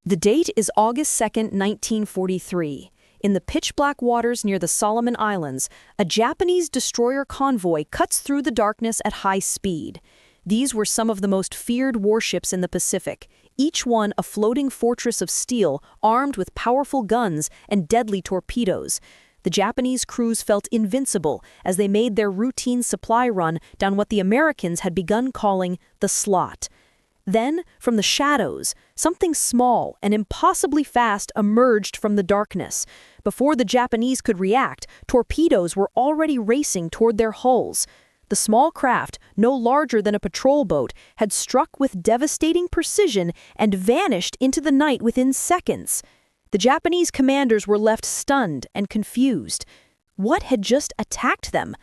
The date is August 2, 1943. In the pitch-black waters near the Solomon Islands, a Japanese destroyer convoy cuts through the darkness at high speed. These were some of the most feared warships in the Pacific, each one a floating fortress of steel armed with powerful guns and deadly torpedoes. The Japanese crews felt invincible as they made their routine supply run down what the Americans had begun calling the slot. Then, from the shadows, something small and impossibly fast emerged from the darkness. Before the Japanese could react, torpedoes were already racing toward their hulls. The small craft, no larger than a patrol boat, had struck with devastating precision and vanished into the night within seconds. The Japanese commanders were left stunned and confused. What had just attacked them?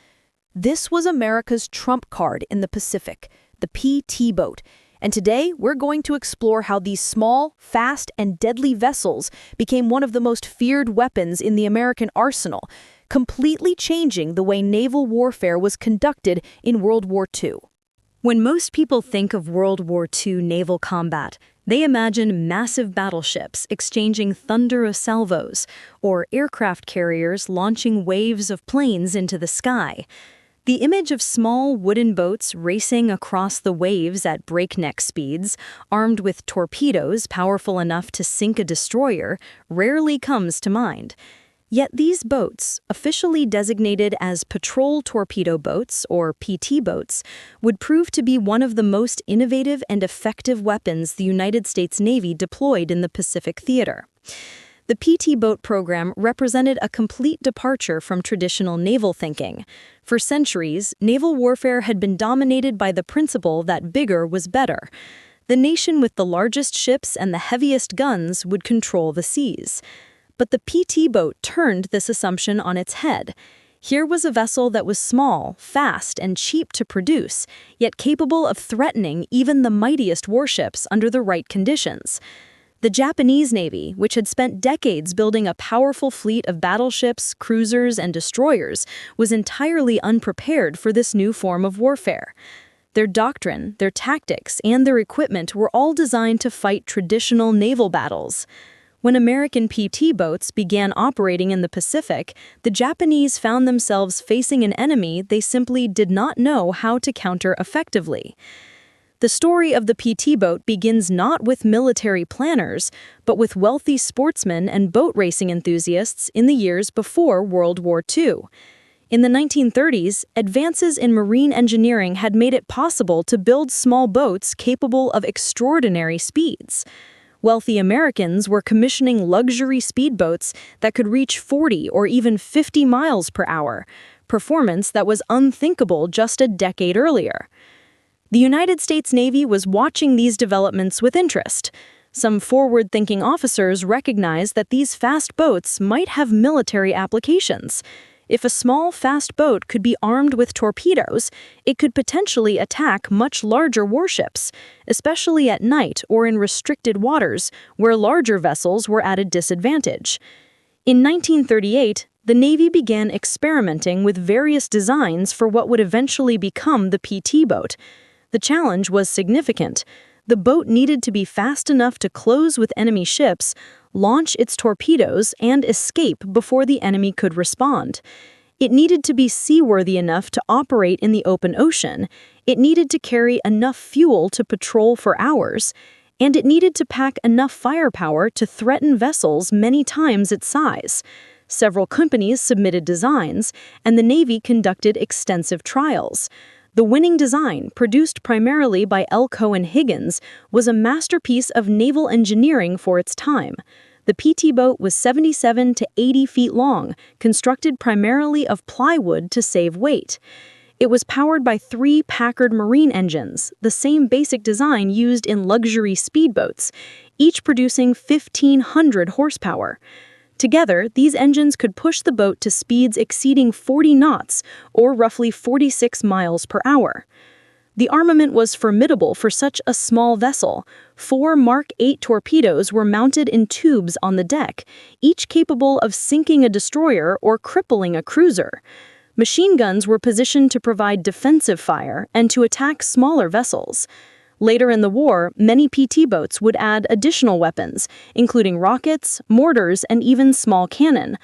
This was America's trump card in the Pacific, the PT boat. And today, we're going to explore how these small, fast, and deadly vessels became one of the most feared weapons in the American arsenal, completely changing the way naval warfare was conducted in World War II. When most people think of World War II naval combat, they imagine massive battleships exchanging thunder of salvos, or aircraft carriers launching waves of planes into the sky. The image of small wooden boats racing across the waves at breakneck speeds, armed with torpedoes powerful enough to sink a destroyer, rarely comes to mind. Yet these boats, officially designated as patrol torpedo boats or PT boats, would prove to be one of the most innovative and effective weapons the United States Navy deployed in the Pacific theater. The PT boat program represented a complete departure from traditional naval thinking. For centuries, naval warfare had been dominated by the principle that bigger was better. The nation with the largest ships and the heaviest guns would control the seas. But the PT boat turned this assumption on its head. Here was a vessel that was small, fast, and cheap to produce, yet capable of threatening even the mightiest warships under the right conditions. The Japanese Navy, which had spent decades building a powerful fleet of battleships, cruisers, and destroyers, was entirely unprepared for this new form of warfare. Their doctrine, their tactics, and their equipment were all designed to fight traditional naval battles. When American PT boats began operating in the Pacific, the Japanese found themselves facing an enemy they simply did not know how to counter effectively. The story of the PT boat begins not with military planners, but with wealthy sportsmen and boat racing enthusiasts in the years before World War II. In the 1930s, advances in marine engineering had made it possible to build small boats capable of extraordinary speeds. Wealthy Americans were commissioning luxury speedboats that could reach 40 or even 50 miles per hour, performance that was unthinkable just a decade earlier. The United States Navy was watching these developments with interest. Some forward-thinking officers recognized that these fast boats might have military applications. If a small, fast boat could be armed with torpedoes, it could potentially attack much larger warships, especially at night or in restricted waters where larger vessels were at a disadvantage. In 1938, the Navy began experimenting with various designs for what would eventually become the PT boat. The challenge was significant. The boat needed to be fast enough to close with enemy ships, launch its torpedoes, and escape before the enemy could respond. It needed to be seaworthy enough to operate in the open ocean, it needed to carry enough fuel to patrol for hours, and it needed to pack enough firepower to threaten vessels many times its size. Several companies submitted designs, and the Navy conducted extensive trials. The winning design, produced primarily by L. Cohen Higgins, was a masterpiece of naval engineering for its time. The PT boat was 77 to 80 feet long, constructed primarily of plywood to save weight. It was powered by 3 Packard Marine engines, the same basic design used in luxury speedboats, each producing 1,500 horsepower. Together, these engines could push the boat to speeds exceeding 40 knots, or roughly 46 miles per hour. The armament was formidable for such a small vessel. 4 Mark 8 torpedoes were mounted in tubes on the deck, each capable of sinking a destroyer or crippling a cruiser. Machine guns were positioned to provide defensive fire and to attack smaller vessels. Later in the war, many PT boats would add additional weapons, including rockets, mortars, and even small cannon.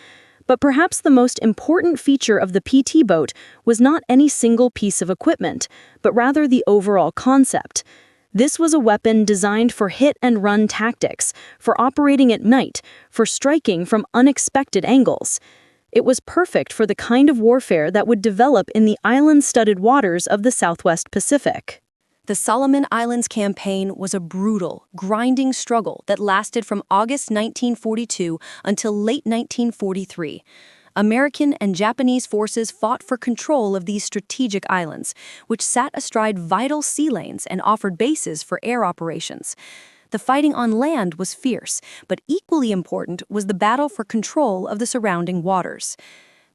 But perhaps the most important feature of the PT boat was not any single piece of equipment, but rather the overall concept. This was a weapon designed for hit-and-run tactics, for operating at night, for striking from unexpected angles. It was perfect for the kind of warfare that would develop in the island-studded waters of the Southwest Pacific. The Solomon Islands campaign was a brutal, grinding struggle that lasted from August 1942 until late 1943. American and Japanese forces fought for control of these strategic islands, which sat astride vital sea lanes and offered bases for air operations. The fighting on land was fierce, but equally important was the battle for control of the surrounding waters.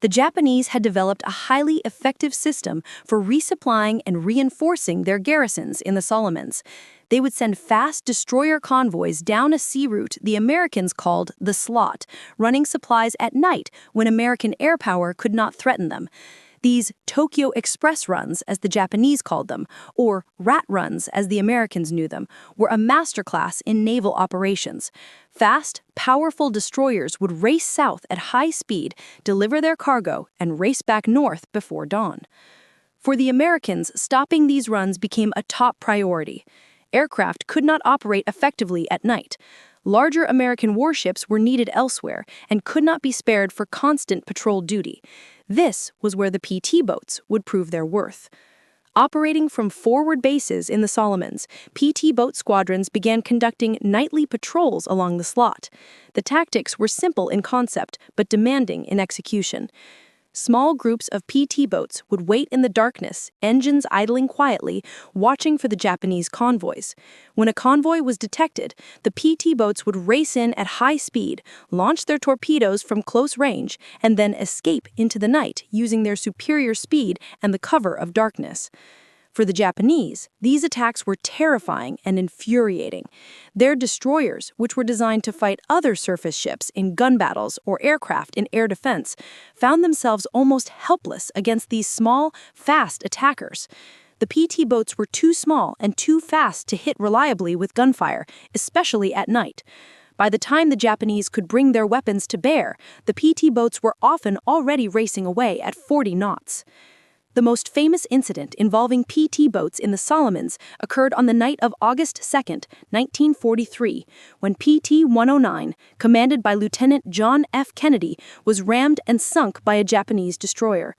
The Japanese had developed a highly effective system for resupplying and reinforcing their garrisons in the Solomons. They would send fast destroyer convoys down a sea route the Americans called the slot, running supplies at night when American air power could not threaten them. These Tokyo Express runs, as the Japanese called them, or rat runs as the Americans knew them, were a masterclass in naval operations. Fast, powerful destroyers would race south at high speed, deliver their cargo, and race back north before dawn. For the Americans, stopping these runs became a top priority. Aircraft could not operate effectively at night. Larger American warships were needed elsewhere and could not be spared for constant patrol duty. This was where the PT boats would prove their worth. Operating from forward bases in the Solomons, PT boat squadrons began conducting nightly patrols along the slot. The tactics were simple in concept, but demanding in execution. Small groups of PT boats would wait in the darkness, engines idling quietly, watching for the Japanese convoys. When a convoy was detected, the PT boats would race in at high speed, launch their torpedoes from close range, and then escape into the night using their superior speed and the cover of darkness. For the Japanese, these attacks were terrifying and infuriating. Their destroyers, which were designed to fight other surface ships in gun battles or aircraft in air defense, found themselves almost helpless against these small, fast attackers. The PT boats were too small and too fast to hit reliably with gunfire, especially at night. By the time the Japanese could bring their weapons to bear, the PT boats were often already racing away at 40 knots. The most famous incident involving PT boats in the Solomons occurred on the night of August 2, 1943, when PT-109, commanded by Lieutenant John F. Kennedy, was rammed and sunk by a Japanese destroyer.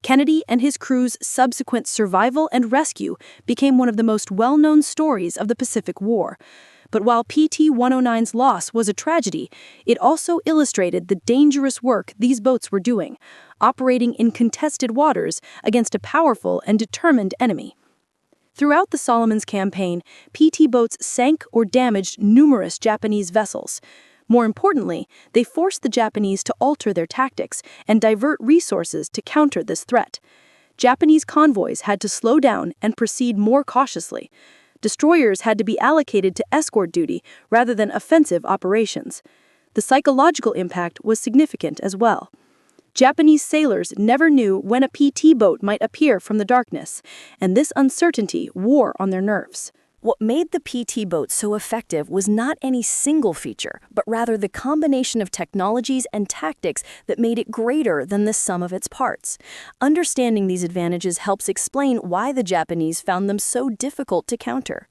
Kennedy and his crew's subsequent survival and rescue became one of the most well-known stories of the Pacific War. But while PT-109's loss was a tragedy, it also illustrated the dangerous work these boats were doing, operating in contested waters against a powerful and determined enemy. Throughout the Solomons campaign, PT boats sank or damaged numerous Japanese vessels. More importantly, they forced the Japanese to alter their tactics and divert resources to counter this threat. Japanese convoys had to slow down and proceed more cautiously. Destroyers had to be allocated to escort duty rather than offensive operations. The psychological impact was significant as well. Japanese sailors never knew when a PT boat might appear from the darkness, and this uncertainty wore on their nerves. What made the PT boat so effective was not any single feature, but rather the combination of technologies and tactics that made it greater than the sum of its parts. Understanding these advantages helps explain why the Japanese found them so difficult to counter.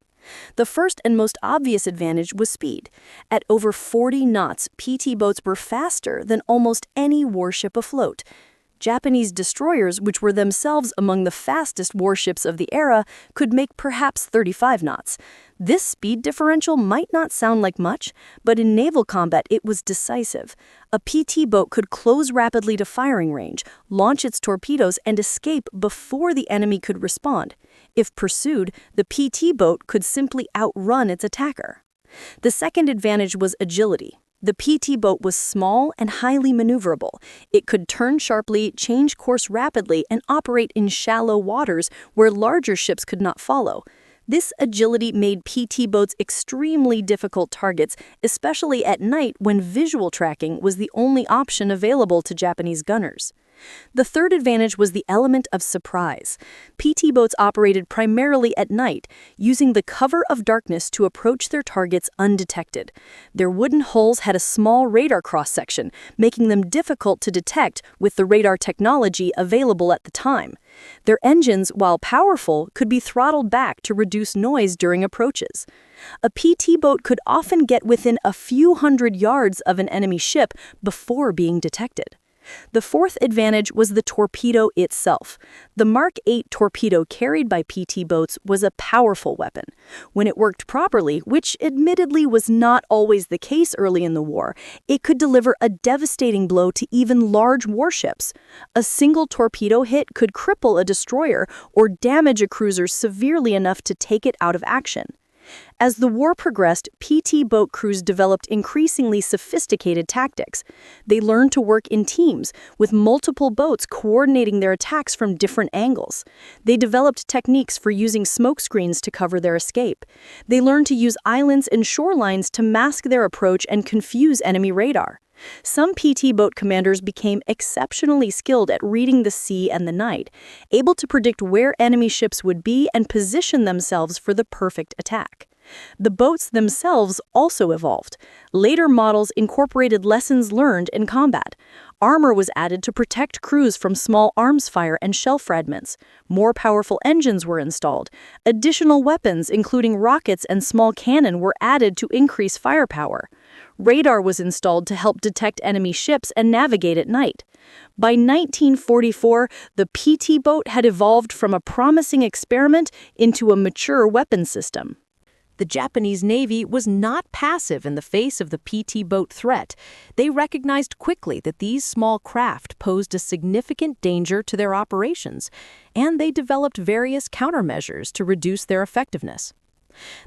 The first and most obvious advantage was speed. At over 40 knots, PT boats were faster than almost any warship afloat. Japanese destroyers, which were themselves among the fastest warships of the era, could make perhaps 35 knots. This speed differential might not sound like much, but in naval combat it was decisive. A PT boat could close rapidly to firing range, launch its torpedoes, and escape before the enemy could respond. If pursued, the PT boat could simply outrun its attacker. The second advantage was agility. The PT boat was small and highly maneuverable. It could turn sharply, change course rapidly, and operate in shallow waters where larger ships could not follow. This agility made PT boats extremely difficult targets, especially at night when visual tracking was the only option available to Japanese gunners. The third advantage was the element of surprise. PT boats operated primarily at night, using the cover of darkness to approach their targets undetected. Their wooden hulls had a small radar cross-section, making them difficult to detect with the radar technology available at the time. Their engines, while powerful, could be throttled back to reduce noise during approaches. A PT boat could often get within a few hundred yards of an enemy ship before being detected. The fourth advantage was the torpedo itself. The Mark 8 torpedo carried by PT boats was a powerful weapon. When it worked properly, which admittedly was not always the case early in the war, it could deliver a devastating blow to even large warships. A single torpedo hit could cripple a destroyer or damage a cruiser severely enough to take it out of action. As the war progressed, PT boat crews developed increasingly sophisticated tactics. They learned to work in teams, with multiple boats coordinating their attacks from different angles. They developed techniques for using smoke screens to cover their escape. They learned to use islands and shorelines to mask their approach and confuse enemy radar. Some PT boat commanders became exceptionally skilled at reading the sea and the night, able to predict where enemy ships would be and position themselves for the perfect attack. The boats themselves also evolved. Later models incorporated lessons learned in combat. Armor was added to protect crews from small arms fire and shell fragments. More powerful engines were installed. Additional weapons, including rockets and small cannon, were added to increase firepower. Radar was installed to help detect enemy ships and navigate at night. By 1944, the PT boat had evolved from a promising experiment into a mature weapon system. The Japanese Navy was not passive in the face of the PT boat threat. They recognized quickly that these small craft posed a significant danger to their operations, and they developed various countermeasures to reduce their effectiveness.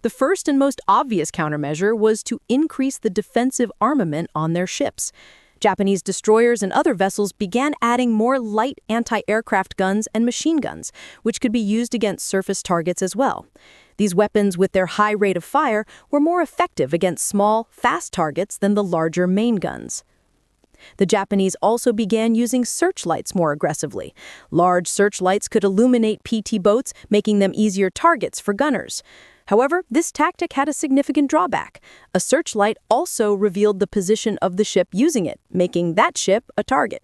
The first and most obvious countermeasure was to increase the defensive armament on their ships. Japanese destroyers and other vessels began adding more light anti-aircraft guns and machine guns, which could be used against surface targets as well. These weapons, with their high rate of fire, were more effective against small, fast targets than the larger main guns. The Japanese also began using searchlights more aggressively. Large searchlights could illuminate PT boats, making them easier targets for gunners. However, this tactic had a significant drawback. A searchlight also revealed the position of the ship using it, making that ship a target.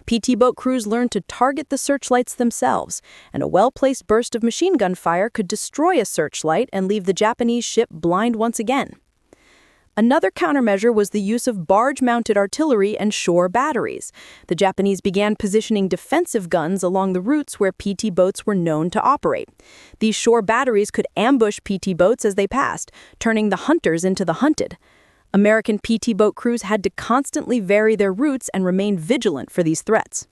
PT boat crews learned to target the searchlights themselves, and a well-placed burst of machine gun fire could destroy a searchlight and leave the Japanese ship blind once again. Another countermeasure was the use of barge-mounted artillery and shore batteries. The Japanese began positioning defensive guns along the routes where PT boats were known to operate. These shore batteries could ambush PT boats as they passed, turning the hunters into the hunted. American PT boat crews had to constantly vary their routes and remain vigilant for these threats.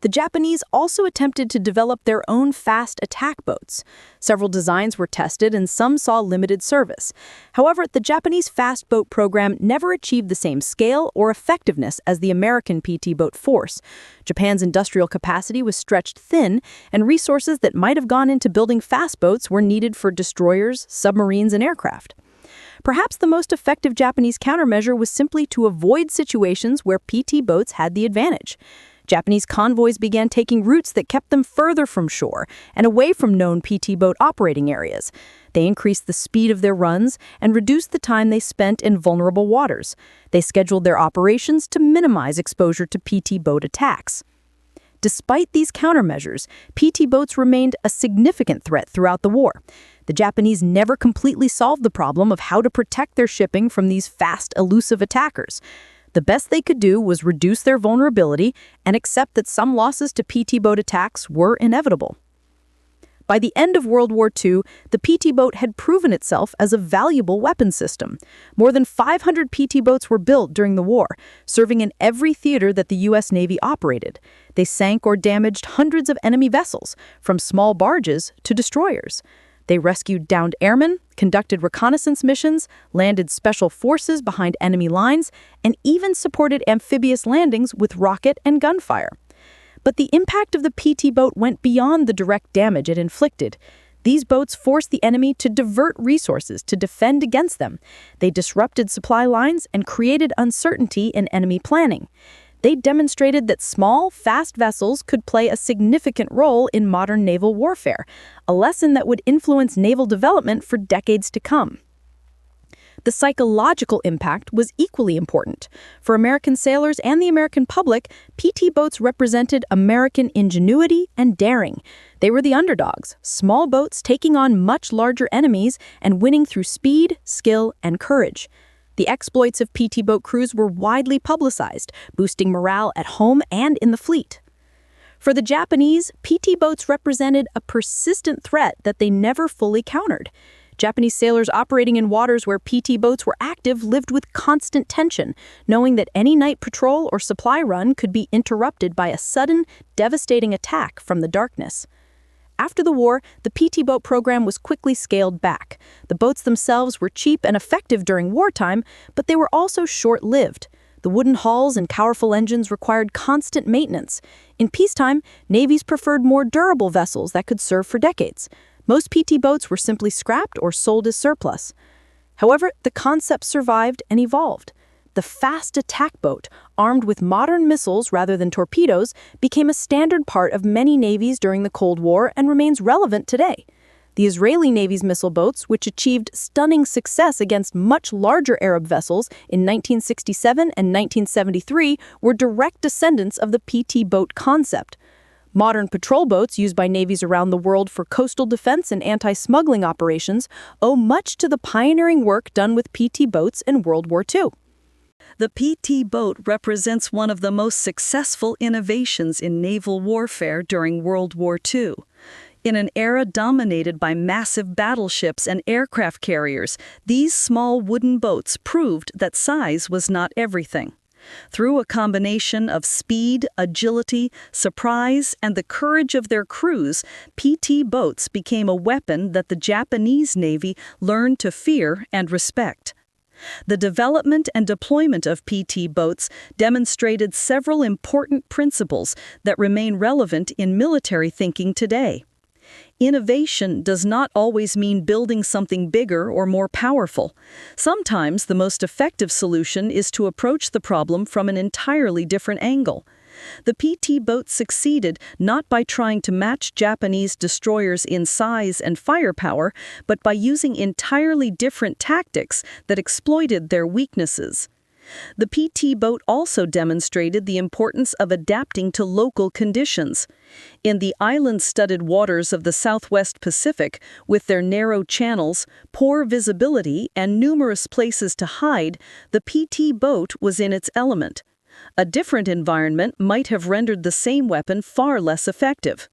The Japanese also attempted to develop their own fast attack boats. Several designs were tested and some saw limited service. However, the Japanese fast boat program never achieved the same scale or effectiveness as the American PT boat force. Japan's industrial capacity was stretched thin, and resources that might have gone into building fast boats were needed for destroyers, submarines, and aircraft. Perhaps the most effective Japanese countermeasure was simply to avoid situations where PT boats had the advantage. Japanese convoys began taking routes that kept them further from shore and away from known PT boat operating areas. They increased the speed of their runs and reduced the time they spent in vulnerable waters. They scheduled their operations to minimize exposure to PT boat attacks. Despite these countermeasures, PT boats remained a significant threat throughout the war. The Japanese never completely solved the problem of how to protect their shipping from these fast, elusive attackers. The best they could do was reduce their vulnerability and accept that some losses to PT boat attacks were inevitable. By the end of World War II, the PT boat had proven itself as a valuable weapon system. More than 500 PT boats were built during the war, serving in every theater that the U.S. Navy operated. They sank or damaged hundreds of enemy vessels, from small barges to destroyers. They rescued downed airmen, conducted reconnaissance missions, landed special forces behind enemy lines, and even supported amphibious landings with rocket and gunfire. But the impact of the PT boat went beyond the direct damage it inflicted. These boats forced the enemy to divert resources to defend against them. They disrupted supply lines and created uncertainty in enemy planning. They demonstrated that small, fast vessels could play a significant role in modern naval warfare, a lesson that would influence naval development for decades to come. The psychological impact was equally important. For American sailors and the American public, PT boats represented American ingenuity and daring. They were the underdogs, small boats taking on much larger enemies and winning through speed, skill, and courage. The exploits of PT boat crews were widely publicized, boosting morale at home and in the fleet. For the Japanese, PT boats represented a persistent threat that they never fully countered. Japanese sailors operating in waters where PT boats were active lived with constant tension, knowing that any night patrol or supply run could be interrupted by a sudden, devastating attack from the darkness. After the war, the PT boat program was quickly scaled back. The boats themselves were cheap and effective during wartime, but they were also short-lived. The wooden hulls and powerful engines required constant maintenance. In peacetime, navies preferred more durable vessels that could serve for decades. Most PT boats were simply scrapped or sold as surplus. However, the concept survived and evolved. The fast attack boat, armed with modern missiles rather than torpedoes, became a standard part of many navies during the Cold War and remains relevant today. The Israeli Navy's missile boats, which achieved stunning success against much larger Arab vessels in 1967 and 1973, were direct descendants of the PT boat concept. Modern patrol boats used by navies around the world for coastal defense and anti-smuggling operations owe much to the pioneering work done with PT boats in World War II. The PT boat represents one of the most successful innovations in naval warfare during World War II. In an era dominated by massive battleships and aircraft carriers, these small wooden boats proved that size was not everything. Through a combination of speed, agility, surprise, and the courage of their crews, PT boats became a weapon that the Japanese Navy learned to fear and respect. The development and deployment of PT boats demonstrated several important principles that remain relevant in military thinking today. Innovation does not always mean building something bigger or more powerful. Sometimes the most effective solution is to approach the problem from an entirely different angle. The PT boat succeeded not by trying to match Japanese destroyers in size and firepower, but by using entirely different tactics that exploited their weaknesses. The PT boat also demonstrated the importance of adapting to local conditions. In the island-studded waters of the Southwest Pacific, with their narrow channels, poor visibility, and numerous places to hide, the PT boat was in its element. A different environment might have rendered the same weapon far less effective.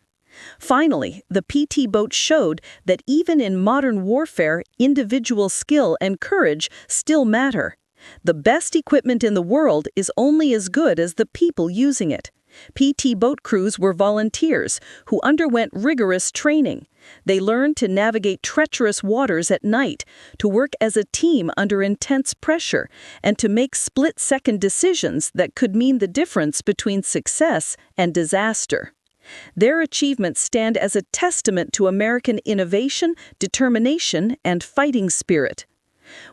Finally, the PT boat showed that even in modern warfare, individual skill and courage still matter. The best equipment in the world is only as good as the people using it. PT boat crews were volunteers who underwent rigorous training. They learned to navigate treacherous waters at night, to work as a team under intense pressure, and to make split-second decisions that could mean the difference between success and disaster. Their achievements stand as a testament to American innovation, determination, and fighting spirit.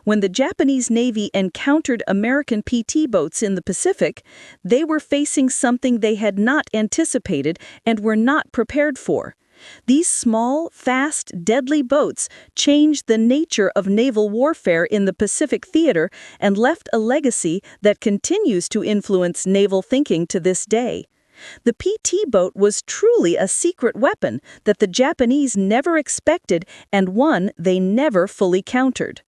When the Japanese Navy encountered American PT boats in the Pacific, they were facing something they had not anticipated and were not prepared for. These small, fast, deadly boats changed the nature of naval warfare in the Pacific theater and left a legacy that continues to influence naval thinking to this day. The PT boat was truly a secret weapon that the Japanese never expected and one they never fully countered.